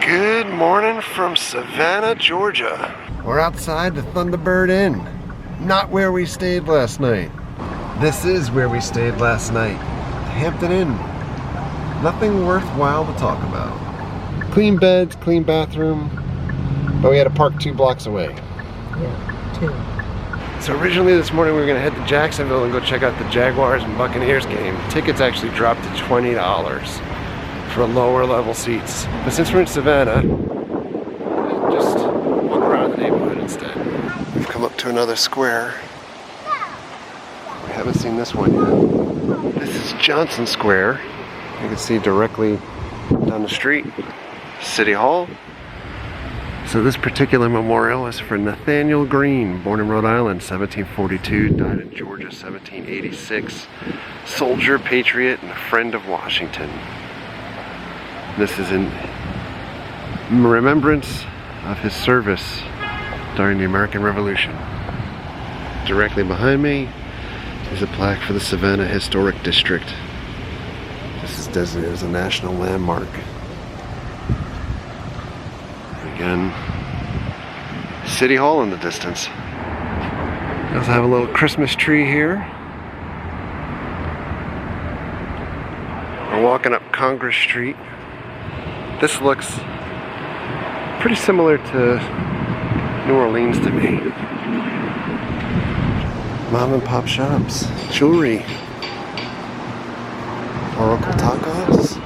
Good morning from Savannah, Georgia. We're outside the Thunderbird Inn. Not where we stayed last night. This is where we stayed last night. The Hampton Inn. Nothing worthwhile to talk about. Clean beds, clean bathroom, but we had to park 2 blocks away. Yeah, 2. So originally this morning we were gonna head to Jacksonville and go check out the Jaguars and Buccaneers game. Tickets actually dropped to $20 for lower level seats. But since we're in Savannah, just walk around the neighborhood instead. We've come up to another square. We haven't seen this one yet. This is Johnson Square. You can see directly down the street, City Hall. So this particular memorial is for Nathaniel Greene, born in Rhode Island, 1742, died in Georgia, 1786. Soldier, patriot, and a friend of Washington. This is in remembrance of his service during the American Revolution. Directly behind me is a plaque for the Savannah Historic District. This is designated as a national landmark. Again, City Hall in the distance. We also have a little Christmas tree here. We're walking up Congress Street. This looks pretty similar to New Orleans to me. Mom and pop shops, jewelry, Oracle tacos.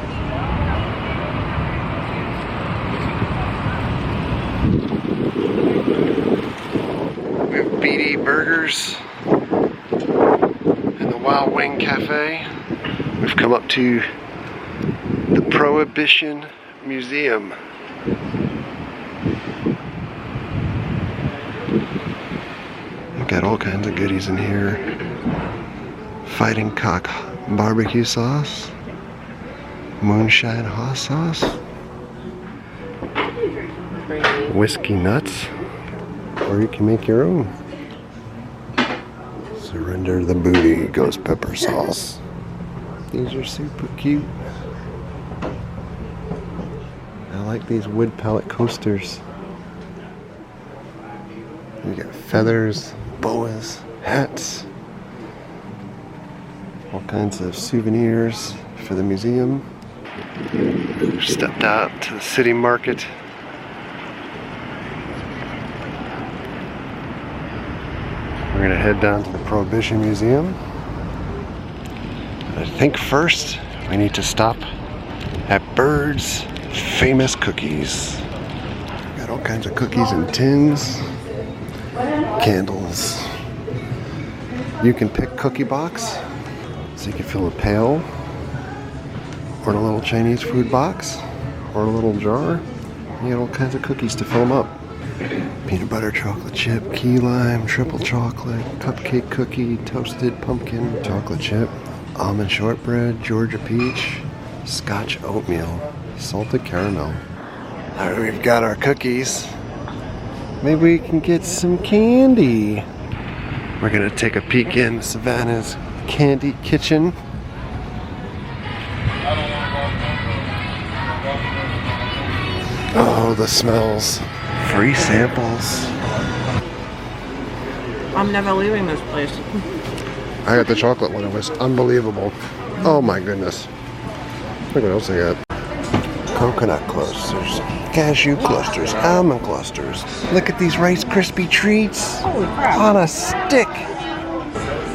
We have BD Burgers and the Wild Wing Cafe. We've come up to the Prohibition Museum. We've got all kinds of goodies in here. Fighting cock barbecue sauce, moonshine hot sauce, whiskey nuts, or you can make your own. Surrender the booty, ghost pepper sauce. These are super cute. I like these wood pallet coasters. You got feathers, boas, hats, all kinds of souvenirs for the museum. We've stepped out to the city market. We're gonna head down to the Prohibition Museum. I think first we need to stop at Byrd's Famous Cookies. Got all kinds of cookies in tins, candles. You can pick cookie box, so you can fill a pail, or in a little Chinese food box, or a little jar. You got all kinds of cookies to fill them up. Peanut butter chocolate chip, key lime, triple chocolate, cupcake cookie, toasted pumpkin, chocolate chip, almond shortbread, Georgia peach, Scotch oatmeal, salted caramel. Alright, we've got our cookies. Maybe we can get some candy. We're gonna take a peek in Savannah's candy kitchen. Oh, the smells. Free samples. I'm never leaving this place. I got the chocolate one. It was unbelievable. Oh my goodness. Look what else I got. Coconut clusters, cashew clusters, almond clusters. Look at these Rice Krispie treats. Holy crap. On a stick.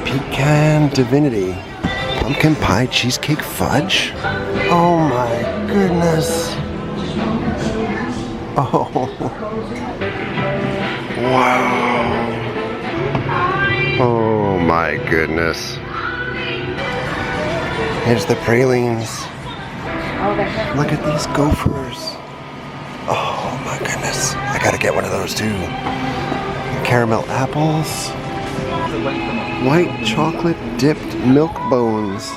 Pecan divinity. Pumpkin pie cheesecake fudge. Oh my goodness. Oh. Wow. Oh my goodness. Here's the pralines. Look at these gophers. Oh my goodness. I gotta get one of those too. Caramel apples. White chocolate dipped milk bones.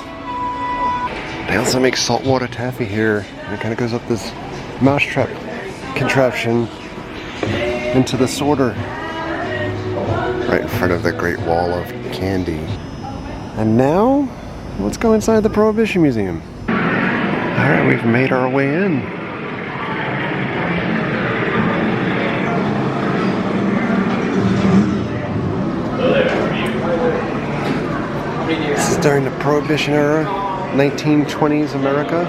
They also make saltwater taffy here. And it kind of goes up this mousetrap contraption into the sorter. Right in front of the Great Wall of Candy. And now, let's go inside the Prohibition Museum. Alright, we've made our way in. during the Prohibition era, 1920s America.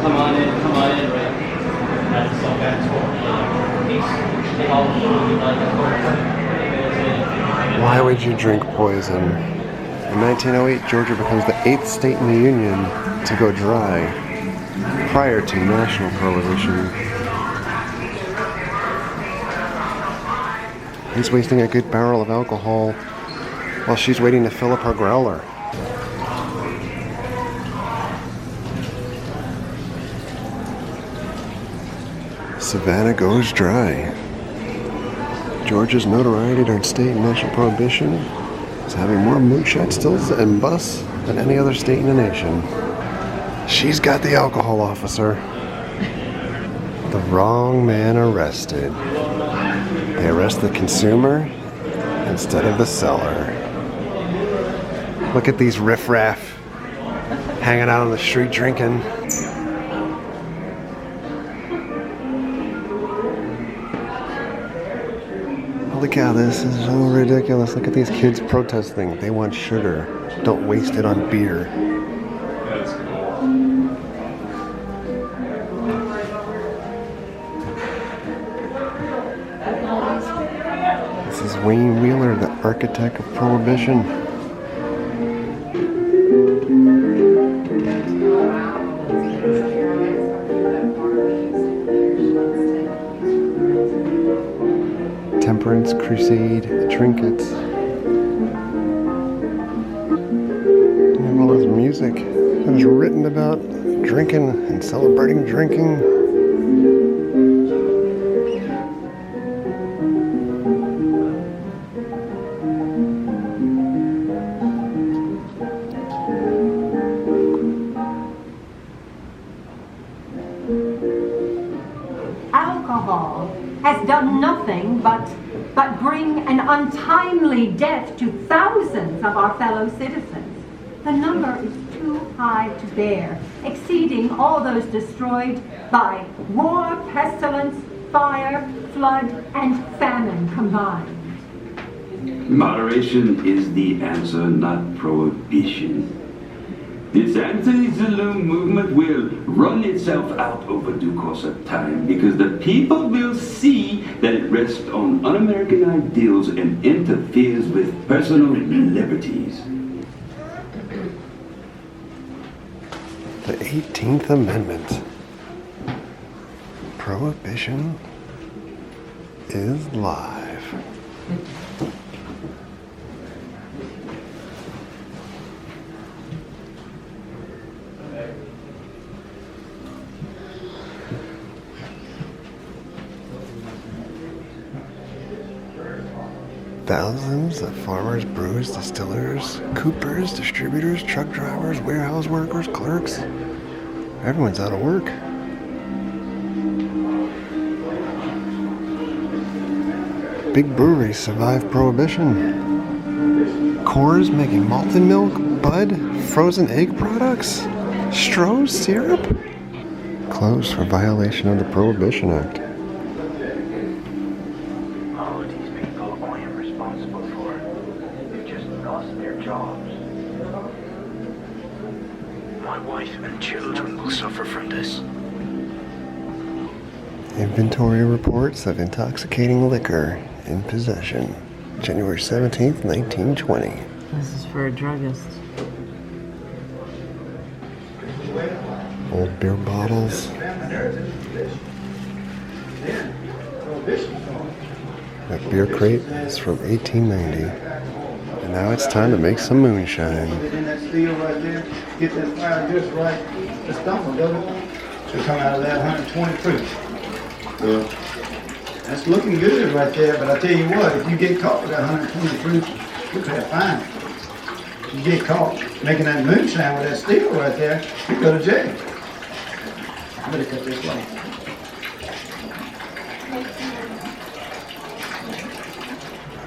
Come on in, right? Why would you drink poison? In 1908, Georgia becomes the 8th state in the Union to go dry, prior to national prohibition. He's wasting a good barrel of alcohol while she's waiting to fill up her growler. Savannah goes dry. Georgia's notoriety during state and national prohibition is having more moonshine stills and busts than any other state in the nation. She's got the alcohol officer. The wrong man arrested. They arrest the consumer instead of the seller. Look at these riffraff hanging out on the street drinking. Holy cow, this is so ridiculous. Look at these kids protesting. They want sugar. Don't waste it on beer. That's cool. This is Wayne Wheeler, the architect of Prohibition. Temperance Crusade trinkets. And all this music that is written about drinking and celebrating drinking. Alcohol has done nothing but bring an untimely death to thousands of our fellow citizens. The number is too high to bear, exceeding all those destroyed by war, pestilence, fire, flood, and famine combined. Moderation is the answer, not prohibition. This anti-Zulu movement will run itself out over due course of time because the people will see that it rests on un-American ideals and interferes with personal liberties. The 18th Amendment. Prohibition is live. Thousands of farmers, brewers, distillers, coopers, distributors, truck drivers, warehouse workers, clerks. Everyone's out of work. Big breweries survived Prohibition. Coors making malted milk, Bud, frozen egg products, Stroh's syrup. Closed for violation of the Prohibition Act. My wife and children will suffer from this. Inventory reports of intoxicating liquor in possession. January 17th, 1920. This is for a druggist. Old beer bottles. That beer crate is from 1890. And now it's time to make some moonshine. Get in that steel right there, get that fire just right. Just dump them, doesn't it? Should come out of that 120 proof. Well, that's looking good right there, but I tell you what, if you get caught with that 120 proof, you could have fine. If you get caught making that moonshine with that steel right there, you go to jail. I better cut this light.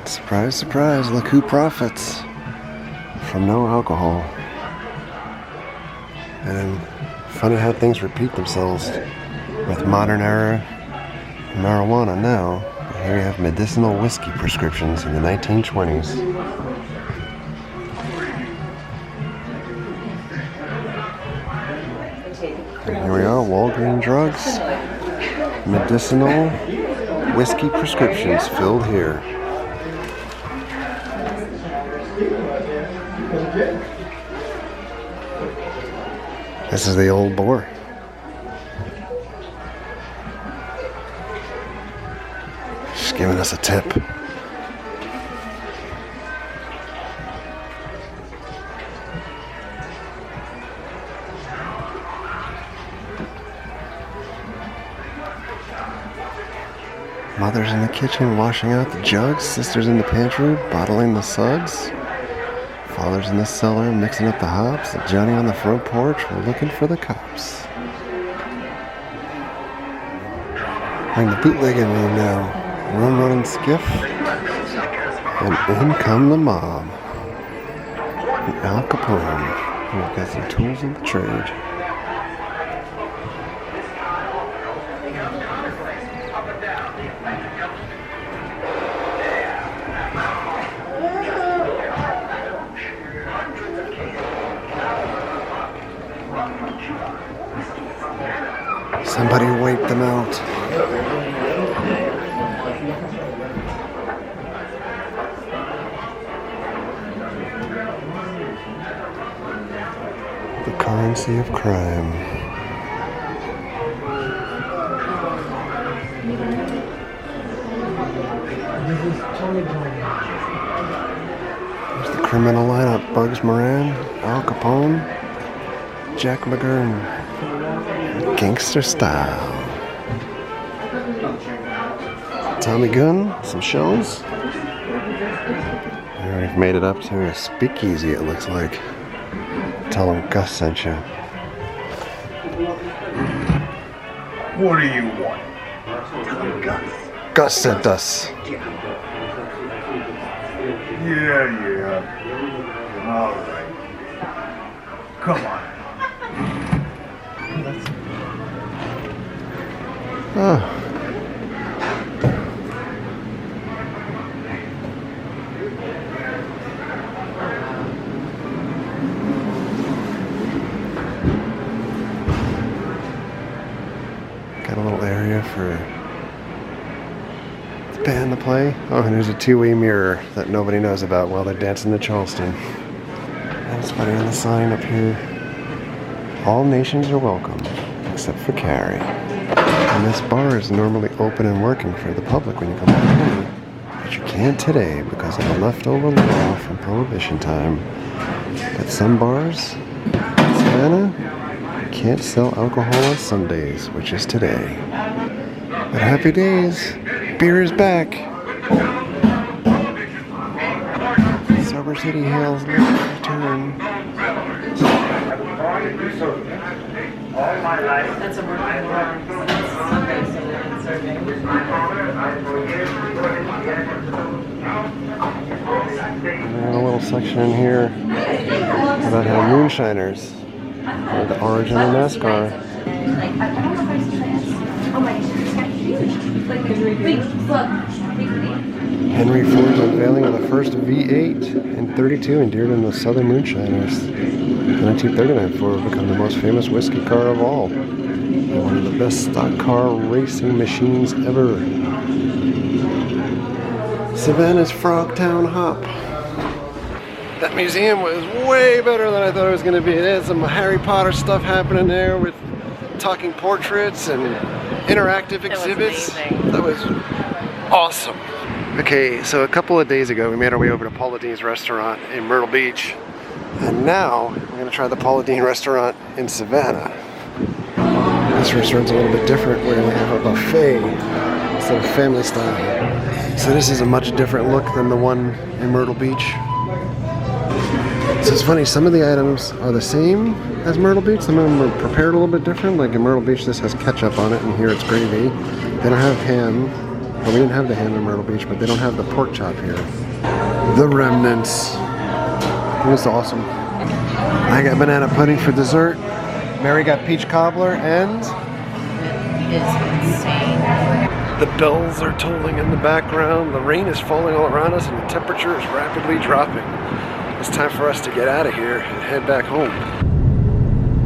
Surprise, surprise, look who profits from no alcohol. And funny how things repeat themselves with modern era marijuana now. Here you have medicinal whiskey prescriptions in the 1920s. Walgreen drugs, medicinal whiskey prescriptions filled here. This is the old boar. She's giving us a tip. Mother's in the kitchen washing out the jugs. Sister's in the pantry bottling the suds. Father's in the cellar mixing up the hops. Johnny on the front porch, we're looking for the cops. I'm the bootlegging room now. Run, running skiff. And in come the mob. And Al Capone. We've got some tools of the trade. Somebody wipe them out. The currency of crime. There's the criminal lineup. Bugs Moran, Al Capone, Jack McGurn. Gangster style. Tommy gun, some shells. There, we've made it up to a speakeasy, it looks like. Tell them Gus sent you. What do you want? Gus sent us. Yeah. All right. Come on. Oh. Got a little area for the band to play. Oh, and there's a two-way mirror that nobody knows about while they're dancing to Charleston. And it's putting on the sign up here. All nations are welcome, except for Carrie. And this bar is normally open and working for the public when you come back, but you can't today because of a leftover law from Prohibition Time that some bars in Savannah can't sell alcohol on Sundays, which is today. But happy days, beer is back. Sober City hails return. That's a word. And a little section in here about how moonshiners are the origin of NASCAR. Henry Ford's unveiling of the first V8 in '32 endeared in the Southern Moonshiners. The 1939 Ford would become the most famous whiskey car of all. And one of the best stock car racing machines ever. Savannah's Frogtown Hop. That museum was way better than I thought it was going to be. It had some Harry Potter stuff happening there with talking portraits and interactive exhibits. That was awesome. Okay, so a couple of days ago we made our way over to Paula Deen's restaurant in Myrtle Beach. And now we're going to try the Paula Deen restaurant in Savannah. This restaurant's a little bit different. We're going to have a buffet instead of family style. So this is a much different look than the one in Myrtle Beach. So it's funny, some of the items are the same as Myrtle Beach. Some of them are prepared a little bit different. Like in Myrtle Beach, this has ketchup on it, and here it's gravy. They don't have ham. Well, we didn't have the ham in Myrtle Beach, but they don't have the pork chop here. The remnants. It was awesome. I got banana pudding for dessert. Mary got peach cobbler, and It is insane. the bells are tolling in the background. The rain is falling all around us, and the temperature is rapidly dropping. It's time for us to get out of here and head back home.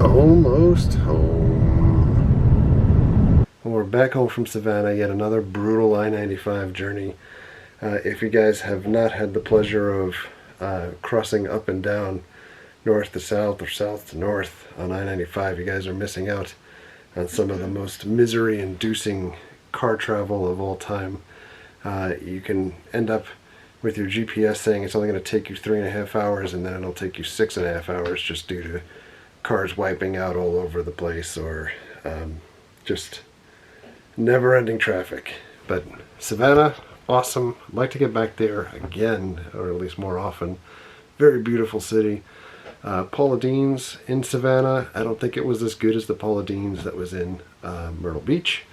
Almost home. we're back home from Savannah, yet another brutal I-95 journey. If you guys have not had the pleasure of crossing up and down north to south or south to north on I-95, you guys are missing out on some of the most misery-inducing car travel of all time. You can end up with your GPS saying it's only going to take you 3.5 hours, and then it'll take you 6.5 hours just due to cars wiping out all over the place, or just never-ending traffic. But Savannah, awesome. I'd like to get back there again, or at least more often. Very beautiful city. Paula Deen's in Savannah. I don't think it was as good as the Paula Deen's that was in Myrtle Beach.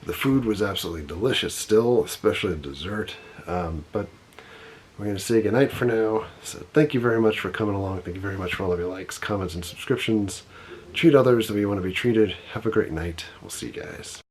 The food was absolutely delicious still, especially the dessert. But we're going to say goodnight for now. So thank you very much for coming along. Thank you very much for all of your likes, comments, and subscriptions. Treat others the way you want to be treated. Have a great night. We'll see you guys.